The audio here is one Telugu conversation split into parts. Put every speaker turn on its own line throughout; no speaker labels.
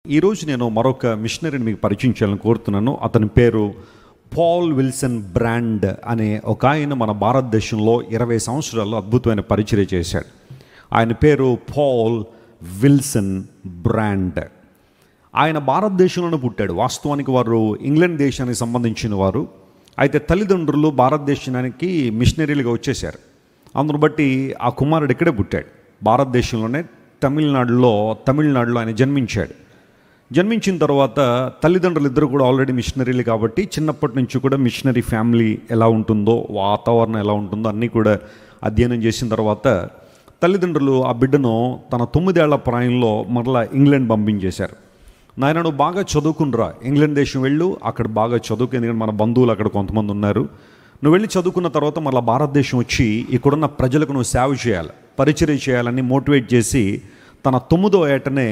ఈరోజు నేను మరొక మిషనరీని మీకు పరిచయం చేయాలని కోరుతున్నాను. అతని పేరు పాల్ విల్సన్ బ్రాండ్ అనే ఒక ఆయన మన భారతదేశంలో 20 సంవత్సరాలు అద్భుతమైన పరిచర్య చేశాడు. ఆయన పేరు పాల్ విల్సన్ బ్రాండ్. ఆయన భారతదేశంలోనే పుట్టాడు. వాస్తవానికి వారు ఇంగ్లాండ్ దేశానికి సంబంధించిన వారు. అయితే తల్లిదండ్రులు భారతదేశానికి మిషనరీలుగా వచ్చేశారు. అందును బట్టి ఆ కుమారుడు ఇక్కడే పుట్టాడు. భారతదేశంలోనే తమిళనాడులో ఆయన జన్మించిన తర్వాత తల్లిదండ్రులు ఇద్దరు కూడా ఆల్రెడీ మిషనరీలు కాబట్టి చిన్నప్పటి నుంచి కూడా మిషనరీ ఫ్యామిలీ ఎలా ఉంటుందో, వాతావరణం ఎలా ఉంటుందో అన్నీ కూడా అధ్యయనం చేసిన తర్వాత తల్లిదండ్రులు ఆ బిడ్డను తన 9 ఏళ్ల ప్రాయంలో మరలా ఇంగ్లాండ్ పంపించేశారు. నాయన, నువ్వు బాగా చదువుకునిరా, ఇంగ్లాండ్ దేశం వెళ్ళు, అక్కడ బాగా చదువుకు, ఎందుకంటే మన బంధువులు అక్కడ కొంతమంది ఉన్నారు. నువ్వు వెళ్ళి చదువుకున్న తర్వాత మళ్ళీ భారతదేశం వచ్చి ఇక్కడున్న ప్రజలకు నువ్వు సేవ చేయాలి, పరిచర్య చేయాలని మోటివేట్ చేసి తన 9వ ఏటనే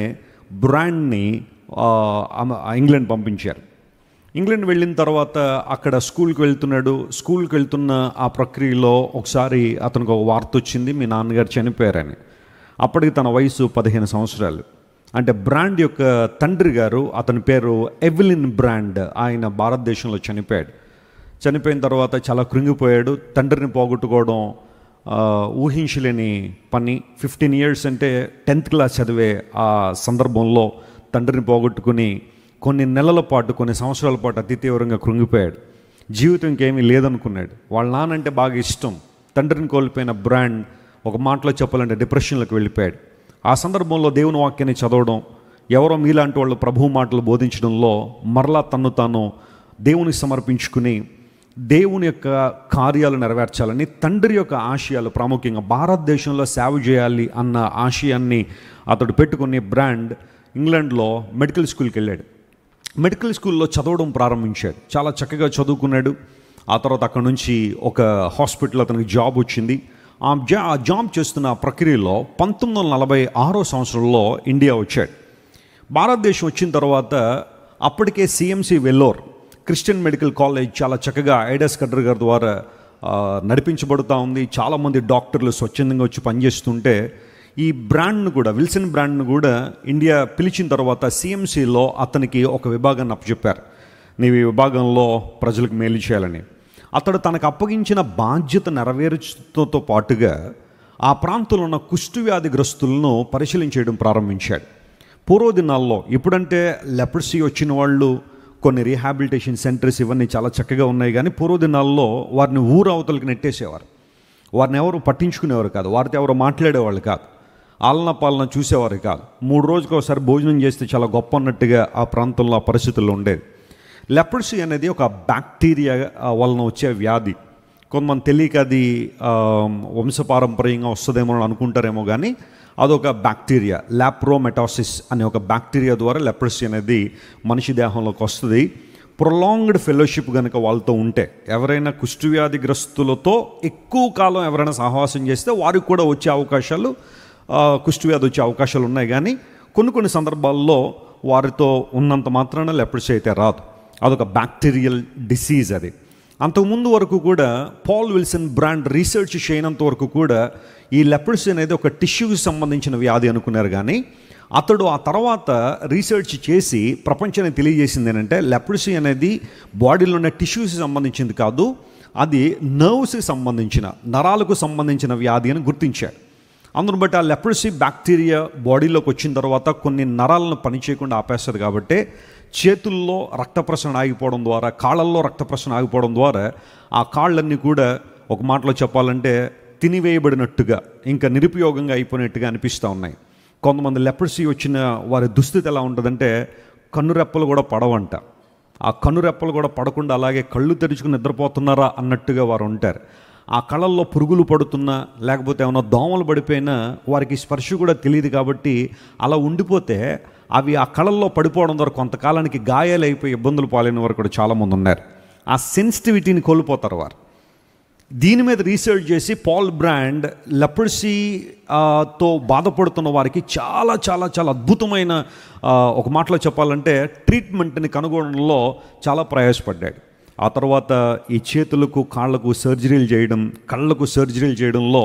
బ్రాండ్ని ఇంగ్లాండ్ పంపించారు. ఇంగ్లాండ్ వెళ్ళిన తర్వాత అక్కడ స్కూల్కి వెళ్తున్న ఆ ప్రక్రియలో ఒకసారి అతనికి ఒక వార్త వచ్చింది, మీ నాన్నగారు చనిపోయారని. అప్పటికి తన వయసు 15 సంవత్సరాలు. అంటే బ్రాండ్ యొక్క తండ్రి గారు, అతని పేరు ఎవెలిన్ బ్రాండ్, ఆయన భారతదేశంలో చనిపోయిన తర్వాత చాలా కృంగిపోయాడు. తండ్రిని పోగొట్టుకోవడం ఊహించలేని పని. 15 years అంటే 10th క్లాస్ చదివే ఆ సందర్భంలో తండ్రిని పోగొట్టుకుని కొన్ని నెలల పాటు, కొన్ని సంవత్సరాల పాటు అతి తీవ్రంగా కృంగిపోయాడు. జీవితం ఇంకేమీ లేదనుకున్నాడు. వాళ్ళ నాన్నంటే బాగా ఇష్టం. తండ్రిని కోల్పోయిన బ్రాండ్ ఒక మాటలో చెప్పాలంటే డిప్రెషన్లోకి వెళ్ళిపోయాడు. ఆ సందర్భంలో దేవుని వాక్యాన్ని చదవడం, ఎవరో మీలాంటి వాళ్ళు ప్రభువు మాటలు బోధించడంలో మరలా తన్ను తాను దేవునికి సమర్పించుకుని దేవుని యొక్క కార్యాలు నెరవేర్చాలని, తండ్రి యొక్క ఆశయాలు, ప్రాముఖ్యంగా భారతదేశంలో సేవ చేయాలి అన్న ఆశయాన్ని అతడు పెట్టుకుని బ్రాండ్ ఇంగ్లాండ్లో మెడికల్ స్కూల్కి వెళ్ళాడు. మెడికల్ స్కూల్లో చదవడం ప్రారంభించాడు. చాలా చక్కగా చదువుకున్నాడు. ఆ తర్వాత అక్కడ నుంచి ఒక హాస్పిటల్ అతనికి జాబ్ వచ్చింది. ఆ జాబ్ చేస్తున్న ప్రక్రియలో 1946వ సంవత్సరంలో ఇండియా వచ్చాడు. భారతదేశం వచ్చిన తర్వాత అప్పటికే CMC Vellore Christian medical college చాలా చక్కగా ఐడస్ కడ్డర్ గారి ద్వారా నడిపించబడుతూ ఉంది. చాలామంది డాక్టర్లు స్వచ్ఛందంగా వచ్చి పనిచేస్తుంటే ఈ బ్రాండ్ను కూడా, విల్సన్ బ్రాండ్ను కూడా ఇండియా పిలిచిన తర్వాత సిఎంసిలో అతనికి ఒక విభాగాన్ని అప్పచెప్పారు. నీవు ఈ విభాగంలో ప్రజలకు మేలు చేయాలని. అతడు తనకు అప్పగించిన బాధ్యత నెరవేర్చుతో పాటుగా ఆ ప్రాంతంలో ఉన్న కుష్ఠవ్యాధిగ్రస్తులను పరిశీలించడం ప్రారంభించాడు. పూర్వ దినాల్లో, ఇప్పుడంటే లెప్రసీ వచ్చిన వాళ్ళు కొన్ని రీహాబిలిటేషన్ సెంటర్స్ ఇవన్నీ చాలా చక్కగా ఉన్నాయి, కానీ పూర్వదినాల్లో వారిని ఊరు అవతలకి నెట్టేసేవారు. వారిని ఎవరు పట్టించుకునేవారు కాదు, వారితో ఎవరు మాట్లాడేవాళ్ళు కాదు, ఆలన పాలన చూసేవారు కాదు. 3 రోజులకు ఒకసారి భోజనం చేస్తే చాలా గొప్ప అన్నట్టుగా ఆ ప్రాంతంలో ఆ పరిస్థితుల్లో ఉండేది. లెప్రసీ అనేది ఒక బ్యాక్టీరియా వలన వచ్చే వ్యాధి. కొంతమంది తెలియక అది వంశపారంపర్యంగా వస్తుందేమో అని అనుకుంటారేమో, కానీ అదొక బ్యాక్టీరియా, లాప్రోమెటాసిస్ అనే ఒక బ్యాక్టీరియా ద్వారా లెప్రసీ అనేది మనిషి దేహంలోకి వస్తుంది. ప్రొలాంగ్డ్ ఫెలోషిప్ కనుక వాళ్ళతో ఉంటే, ఎవరైనా కుష్ఠవ్యాధిగ్రస్తులతో ఎక్కువ కాలం ఎవరైనా సహవాసం చేస్తే వారికి కూడా వచ్చే అవకాశాలు, కుష్ఠవ్యాధి వచ్చే అవకాశాలు ఉన్నాయి. కానీ కొన్ని సందర్భాల్లో వారితో ఉన్నంత మాత్రాన లెప్రసీ అయితే రాదు. అదొక బ్యాక్టీరియల్ డిసీజ్ అది. అంతకుముందు వరకు కూడా పాల్ విల్సన్ బ్రాండ్ రీసెర్చ్ చేయనంత వరకు కూడా ఈ లెప్రసీ అనేది ఒక టిష్యూకి సంబంధించిన వ్యాధి అనుకున్నారు. కానీ అతడు ఆ తర్వాత రీసెర్చ్ చేసి ప్రపంచానికి తెలియజేసింది ఏంటంటే, లెప్రసీ అనేది బాడీలో ఉన్న టిష్యూస్కి సంబంధించింది కాదు, అది నర్వ్స్కి సంబంధించిన, నరాలకు సంబంధించిన వ్యాధి అని గుర్తించాడు. అందును బట్టి ఆ లెప్రసీ బ్యాక్టీరియా బాడీలోకి వచ్చిన తర్వాత కొన్ని నరాలను పనిచేయకుండా ఆపేస్తుంది. కాబట్టి చేతుల్లో రక్త ప్రసరణ ఆగిపోవడం ద్వారా, కాళ్ళల్లో రక్త ప్రసరణ ఆగిపోవడం ద్వారా ఆ కాళ్ళన్నీ కూడా ఒక మాటలో చెప్పాలంటే తినివేయబడినట్టుగా, ఇంకా నిరుపయోగంగా అయిపోయినట్టుగా అనిపిస్తూ ఉన్నాయి. కొంతమంది లెప్రసీ వచ్చిన వారి దుస్థితి ఎలా ఉంటుందంటే, కన్నురెప్పలు కూడా పడవంట. ఆ కన్నురెప్పలు కూడా పడకుండా అలాగే కళ్ళు తెరుచుకుని నిద్రపోతున్నారా అన్నట్టుగా వారు ఉంటారు. ఆ కళ్ళల్లో పురుగులు పడుతున్నా, లేకపోతే ఏమైనా దోమలు పడిపోయినా వారికి స్పర్శ కూడా తెలియదు. కాబట్టి అలా ఉండిపోతే అవి ఆ కళ్ళల్లో పడిపోవడం ద్వారా కొంతకాలానికి గాయాలు అయిపోయి ఇబ్బందులు పాలైన వారు కూడా చాలామంది ఉన్నారు. ఆ సెన్సిటివిటీని కోల్పోతారు వారు. దీని మీద రీసెర్చ్ చేసి పాల్ బ్రాండ్ లెప్రసీతో బాధపడుతున్న వారికి చాలా చాలా చాలా అద్భుతమైన, ఒక మాటలో చెప్పాలంటే ట్రీట్మెంట్ని కనుగొనడంలో చాలా ప్రయాసపడ్డాడు. ఆ తర్వాత ఈ చేతులకు, కాళ్లకు సర్జరీలు చేయడం, కళ్ళకు సర్జరీలు చేయడంలో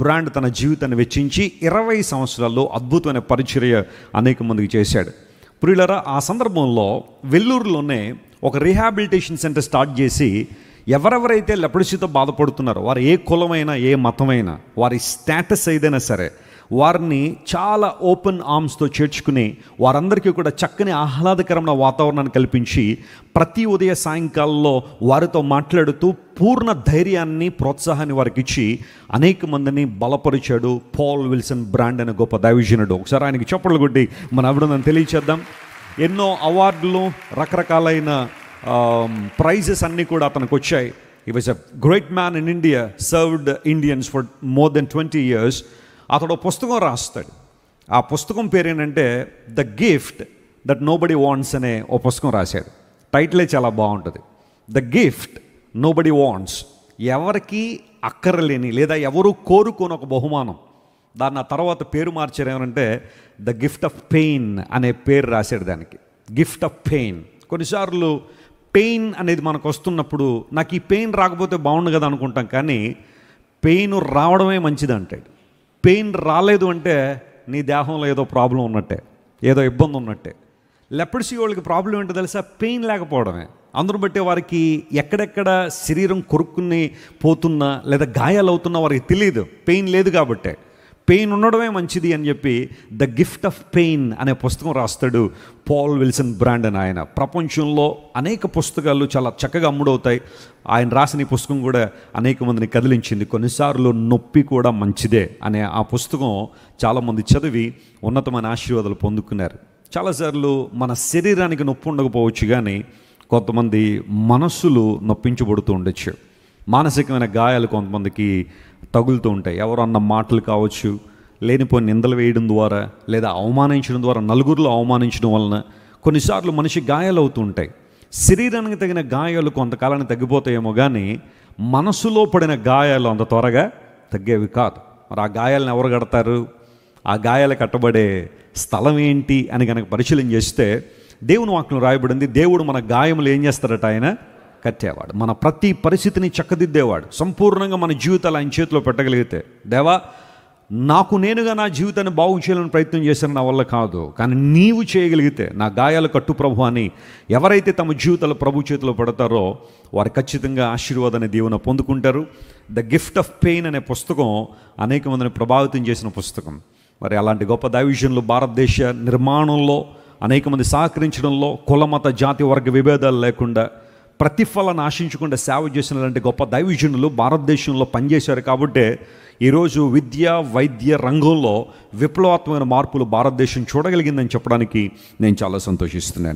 బ్రాండ్ తన జీవితాన్ని వెచ్చించి 20 సంవత్సరాల్లో అద్భుతమైన పరిచర్య అనేక మందికి చేశాడు. ప్రియులరా, ఆ సందర్భంలో వెల్లూరులోనే ఒక రీహాబిలిటేషన్ సెంటర్ స్టార్ట్ చేసి ఎవరెవరైతే లెప్రసీతో బాధపడుతున్నారో, వారు ఏ కులమైనా ఏ మతమైనా, వారి స్టేటస్ ఏదైనా సరే, వారిని చాలా ఓపెన్ ఆర్మ్స్తో చేర్చుకుని వారందరికీ కూడా చక్కని ఆహ్లాదకరమైన వాతావరణాన్ని కల్పించి ప్రతి ఉదయ సాయంకాలంలో వారితో మాట్లాడుతూ పూర్ణ ధైర్యాన్ని, ప్రోత్సాహాన్ని వారికి ఇచ్చి అనేక మందిని బలపరిచాడు పాల్ విల్సన్ బ్రాండ్ అనే గొప్ప దైవజనుడు. ఒకసారి ఆయనకి చప్పట్లు కొట్టి మన అభినందన తెలియచేద్దాం. ఎన్నో అవార్డులు, రకరకాలైన ప్రైజెస్ అన్నీ కూడా అతనికి వచ్చాయి. హి was a great man in India, served Indians for more than 20 years. అతడు పుస్తకం రాస్తాడు. ఆ పుస్తకం పేరు ఏంటంటే the gift that nobody wants అనే ఓ పుస్తకం రాశాడు. టైటిలే చాలా బాగుంటుంది, ద గిఫ్ట్ నోబడీ వాంట్స్. ఎవరికి అక్కర్లేని లేదా ఎవరు కోరుకోని ఒక బహుమానం. దాన్ని ఆ తర్వాత పేరు మార్చారు ఏమంటే ద గిఫ్ట్ ఆఫ్ పెయిన్ అనే పేరు రాశాడు దానికి. Gift of pain. కొన్నిసార్లు పెయిన్ అనేది మనకు వస్తున్నప్పుడు నాకు ఈ పెయిన్ రాకపోతే బాగుండు కదా అనుకుంటాం, కానీ పెయిన్ రావడమే మంచిది అంటాడు. పెయిన్ రాలేదు అంటే నీ దేహంలో ఏదో ప్రాబ్లం ఉన్నట్టే, ఏదో ఇబ్బంది ఉన్నట్టే. లెప్రసీ వాళ్ళకి ప్రాబ్లం ఏంటో తెలుసా? పెయిన్ లేకపోవడమే. అందరూ బట్టి వారికి ఎక్కడెక్కడ శరీరం కొరుక్కుని పోతున్నా లేదా గాయాలు అవుతున్నా వారికి తెలియదు, పెయిన్ లేదు కాబట్టే. పెయిన్ ఉండడమే మంచిది అని చెప్పి ద గిఫ్ట్ ఆఫ్ పెయిన్ అనే పుస్తకం రాస్తాడు పాల్ విల్సన్ బ్రాండ్ అని. ఆయన ప్రపంచంలో అనేక పుస్తకాలు చాలా చక్కగా అమ్ముడవుతాయి. ఆయన రాసిన ఈ పుస్తకం కూడా అనేక మందిని కదిలించింది. కొన్నిసార్లు నొప్పి కూడా మంచిదే అనే ఆ పుస్తకం చాలామంది చదివి ఉన్నతమైన ఆశీర్వాదాలు పొందుకున్నారు. చాలాసార్లు మన శరీరానికి నొప్పి ఉండకపోవచ్చు, కానీ కొంతమంది మనస్సులు నొప్పించబడుతూ ఉండొచ్చు. మానసికమైన గాయాలు కొంతమందికి తగులుతూ ఉంటాయి. ఎవరు అన్న మాటలు కావచ్చు, లేనిపోయిన నిందలు వేయడం ద్వారా లేదా అవమానించడం ద్వారా, నలుగురిలో అవమానించడం వలన కొన్నిసార్లు మనిషి గాయాలు అవుతూ ఉంటాయి. శరీరానికి తగిన గాయాలు కొంతకాలానికి తగ్గిపోతాయేమో, కానీ మనసులో పడిన గాయాలు అంత త్వరగా తగ్గేవి కాదు. మరి ఆ గాయాలను ఎవరు కడతారు? ఆ గాయాలు కట్టబడే స్థలం ఏంటి అని కనుక పరిశీలన చేస్తే దేవుని వాక్యం రాయబడింది, దేవుడు మన గాయములు ఏం చేస్తాడట? ఆయన కట్టేవాడు. మన ప్రతి పరిస్థితిని చక్కదిద్దేవాడు. సంపూర్ణంగా మన జీవితాలు ఆయన చేతిలో పెట్టగలిగితే, దేవా నాకు నేనుగా నా జీవితాన్ని బాగు చేయాలని ప్రయత్నం చేశాను, నా వల్ల కాదు, కానీ నీవు చేయగలిగితే నా గాయాలు కట్టు ప్రభు అని ఎవరైతే తమ జీవితాలు ప్రభు చేతిలో పెడతారో వారు ఖచ్చితంగా ఆశీర్వాదాన్ని దీవెన పొందుకుంటారు. ద గిఫ్ట్ ఆఫ్ పెయిన్ అనే పుస్తకం అనేక మందిని ప్రభావితం చేసిన పుస్తకం. మరి అలాంటి గొప్ప దైవజనులు భారతదేశ నిర్మాణంలో అనేక మంది సహకరించడంలో కుల మత జాతి వర్గ విభేదాలు లేకుండా ప్రతిఫలాన్ని ఆశించకుండా సేవ చేసినటువంటి గొప్ప దైవజనులు భారతదేశంలో పనిచేశారు. కాబట్టే ఈరోజు విద్య వైద్య రంగంలో విప్లవాత్మకమైన మార్పులు భారతదేశం చూడగలిగిందని చెప్పడానికి నేను చాలా సంతోషిస్తున్నాను.